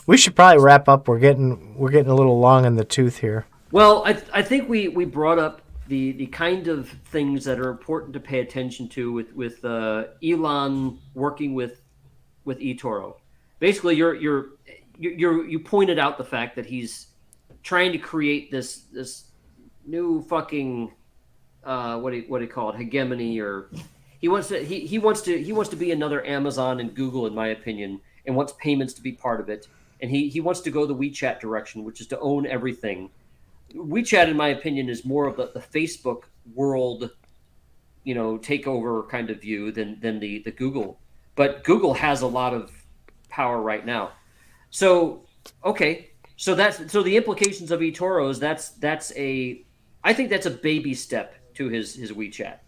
We should probably wrap up. We're getting a little long in the tooth here. Well, I think we brought up the kind of things that are important to pay attention to with Elon working with eToro. Basically, you pointed out the fact that he's trying to create this new fucking what do you call it, hegemony, or he wants to be another Amazon and Google, in my opinion, and wants payments to be part of it. And he wants to go the WeChat direction, which is to own everything. WeChat, in my opinion, is more of the Facebook world, takeover kind of view than the Google. But Google has a lot of power right now. So okay, so the implications of eToro is I think that's a baby step to his WeChat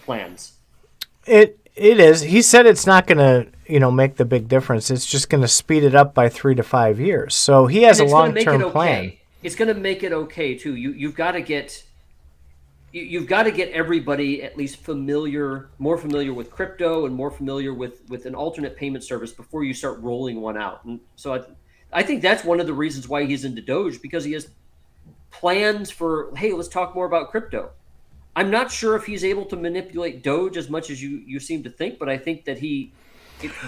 plans. It is. He said it's not going to, make the big difference. It's just going to speed it up by 3 to 5 years. So he has a long-term plan. It's going to make it okay too. You've got to get everybody at least more familiar with crypto and more familiar with an alternate payment service before you start rolling one out. And so I think that's one of the reasons why he's into Doge, because he has plans for, hey, let's talk more about crypto. I'm not sure if he's able to manipulate Doge as much as you seem to think, but I think that if he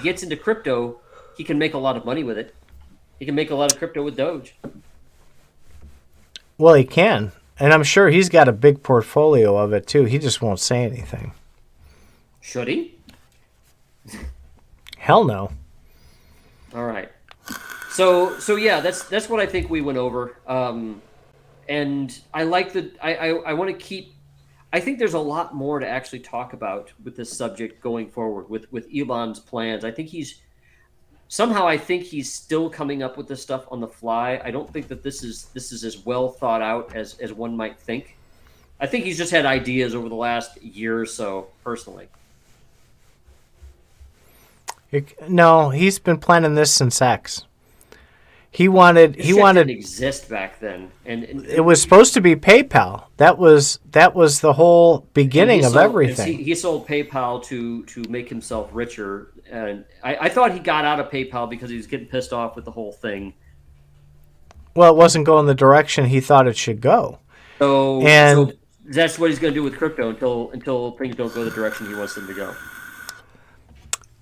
gets into crypto, he can make a lot of money with it. He can make a lot of crypto with Doge. Well, he can. And I'm sure he's got a big portfolio of it, too. He just won't say anything. Should he? Hell no. All right. So yeah, that's what I think we went over. And I like I want to keep. I think there's a lot more to actually talk about with this subject going forward with Elon's plans. I think he's still coming up with this stuff on the fly. I don't think that this is as well thought out as one might think. I think he's just had ideas over the last year or so, personally. No, he's been planning this since X. He didn't exist back then, and it was supposed to be PayPal. That was the whole beginning of everything. He sold PayPal to make himself richer, and I thought he got out of PayPal because he was getting pissed off with the whole thing. Well, it wasn't going the direction he thought it should go. So that's what he's going to do with crypto until things don't go the direction he wants them to go.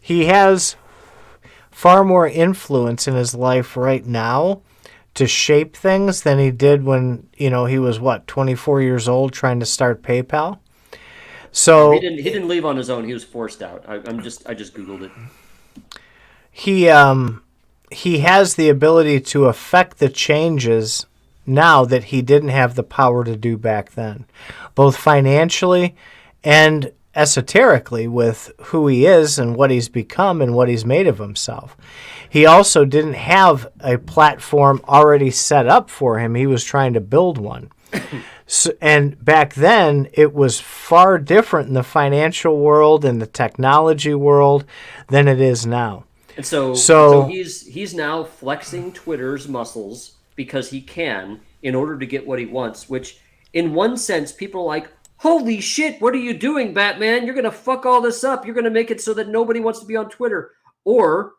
He has far more influence in his life right now to shape things than he did when he was 24 years old trying to start PayPal. So he didn't leave on his own. He was forced out. I just googled it. He has the ability to affect the changes now that he didn't have the power to do back then, both financially and esoterically with who he is and what he's become and what he's made of himself. He also didn't have a platform already set up for him. He was trying to build one. And back then, it was far different in the financial world and the technology world than it is now. And so he's now flexing Twitter's muscles because he can in order to get what he wants, which in one sense, people are like, holy shit, what are you doing, Batman? You're going to fuck all this up. You're going to make it so that nobody wants to be on Twitter. Or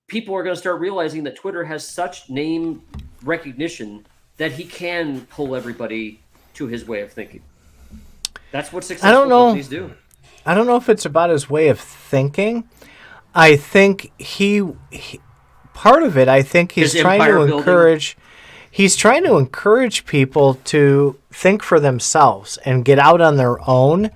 people are going to start realizing that Twitter has such name recognition that he can pull everybody to his way of thinking. That's what successful companies do. I don't know if it's about his way of thinking. I think part of it, I think he's trying to encourage... He's trying to encourage people to think for themselves and get out on their own,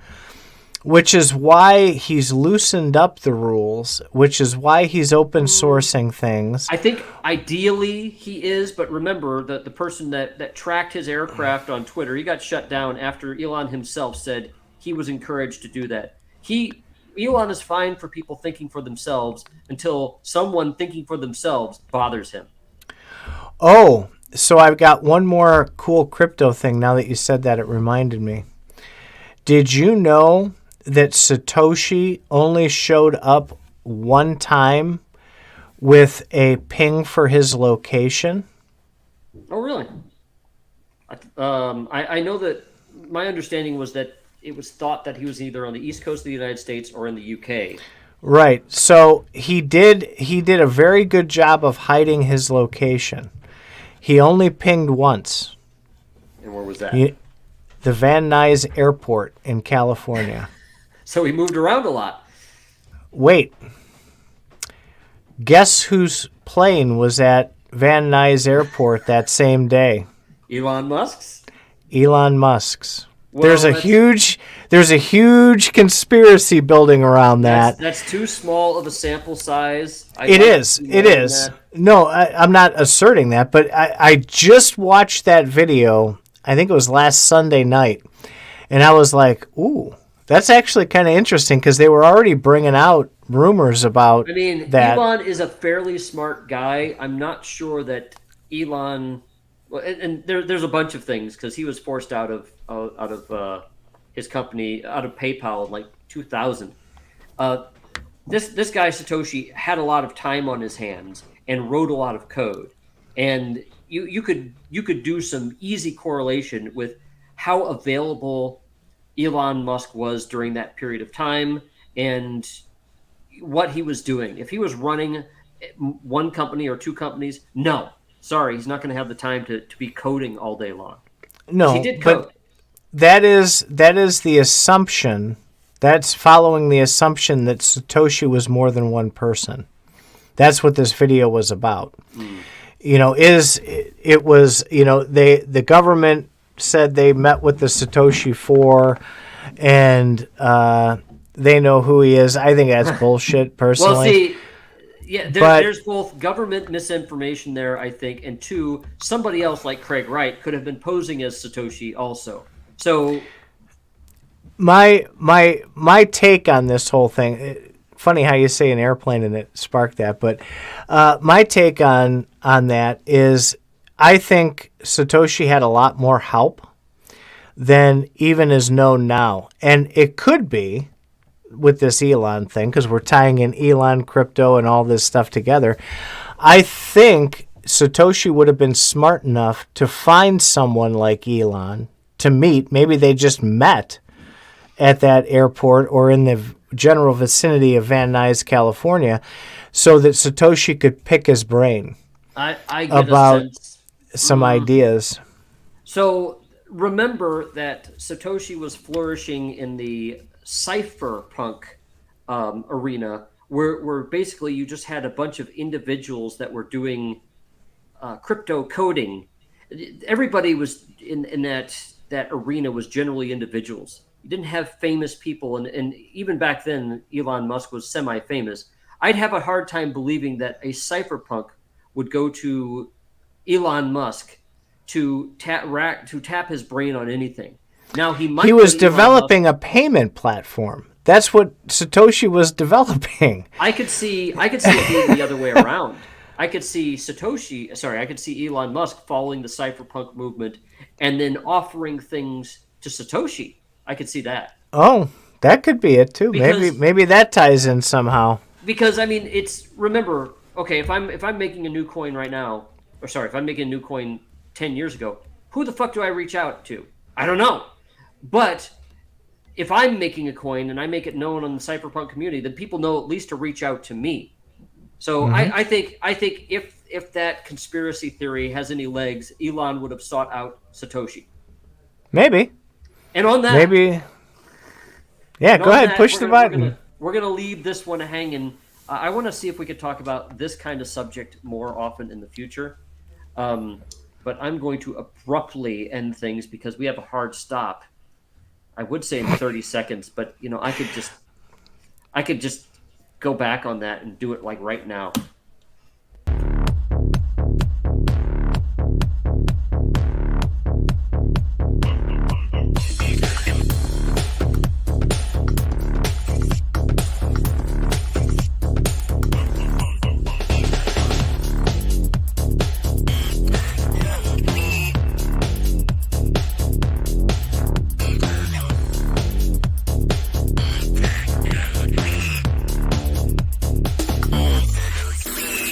which is why he's loosened up the rules, which is why he's open sourcing things. I think ideally he is, but remember that the person that tracked his aircraft on Twitter, he got shut down after Elon himself said he was encouraged to do that. Elon is fine for people thinking for themselves until someone thinking for themselves bothers him. Oh, so I've got one more cool crypto thing. Now that you said that, it reminded me. Did you know that Satoshi only showed up one time with a ping for his location? Oh, really? I know that my understanding was that it was thought that he was either on the East Coast of the United States or in the UK. Right. So he did a very good job of hiding his location. He only pinged once. And where was that? The Van Nuys Airport in California. So he moved around a lot. Wait. Guess whose plane was at Van Nuys Airport that same day? Elon Musk's? Elon Musk's. Well, there's a huge conspiracy building around that. That's too small of a sample size. It is. No, I'm not asserting that, but I just watched that video. I think it was last Sunday night, and I was like, "Ooh, that's actually kind of interesting," because they were already bringing out rumors about. I mean, that. Elon is a fairly smart guy. I'm not sure that Elon. Well, and there's a bunch of things because he was forced out of his company, out of PayPal in like 2000. This guy Satoshi had a lot of time on his hands and wrote a lot of code, and you could do some easy correlation with how available Elon Musk was during that period of time and what he was doing. If he was running one company or two companies, no. Sorry, he's not going to have the time to be coding all day long. No, he did code. But that is the assumption. That's following the assumption that Satoshi was more than one person. That's what this video was about. You know, the government said they met with the Satoshi 4 and they know who he is. I think that's bullshit, personally. Well, see, yeah, there's both government misinformation there, I think, and two, somebody else like Craig Wright could have been posing as Satoshi also. So my take on this whole thing, funny how you say an airplane and it sparked that, but my take on that is I think Satoshi had a lot more help than even is known now. And it could be with this Elon thing, because we're tying in Elon, crypto, and all this stuff together. I think Satoshi would have been smart enough to find someone like Elon to meet. Maybe they just met at that airport or in the general vicinity of Van Nuys, California, so that Satoshi could pick his brain I get about a sense. some ideas. So remember that Satoshi was flourishing in the cypherpunk arena, where basically you just had a bunch of individuals that were doing crypto coding. Everybody was in that arena was generally individuals. You didn't have famous people, and even back then, Elon Musk was semi-famous. I'd have a hard time believing that a cypherpunk would go to Elon Musk to tap his brain on anything. Now he was developing a payment platform. That's what Satoshi was developing. I could see it being the other way around. I could see Elon Musk following the cypherpunk movement and then offering things to Satoshi. I could see that. Oh, that could be it too. Maybe that ties in somehow. Because I mean, remember, okay, if I'm making a new coin right now, if I'm making a new coin 10 years ago, who the fuck do I reach out to? I don't know. But if I'm making a coin and I make it known on the cypherpunk community, then people know at least to reach out to me. So I think if that conspiracy theory has any legs, Elon would have sought out Satoshi. Maybe. And on that, yeah, go ahead, push the button. We're gonna leave this one hanging. I want to see if we could talk about this kind of subject more often in the future. But I'm going to abruptly end things because we have a hard stop. I would say in 30 seconds, but I could just go back on that and do it like right now.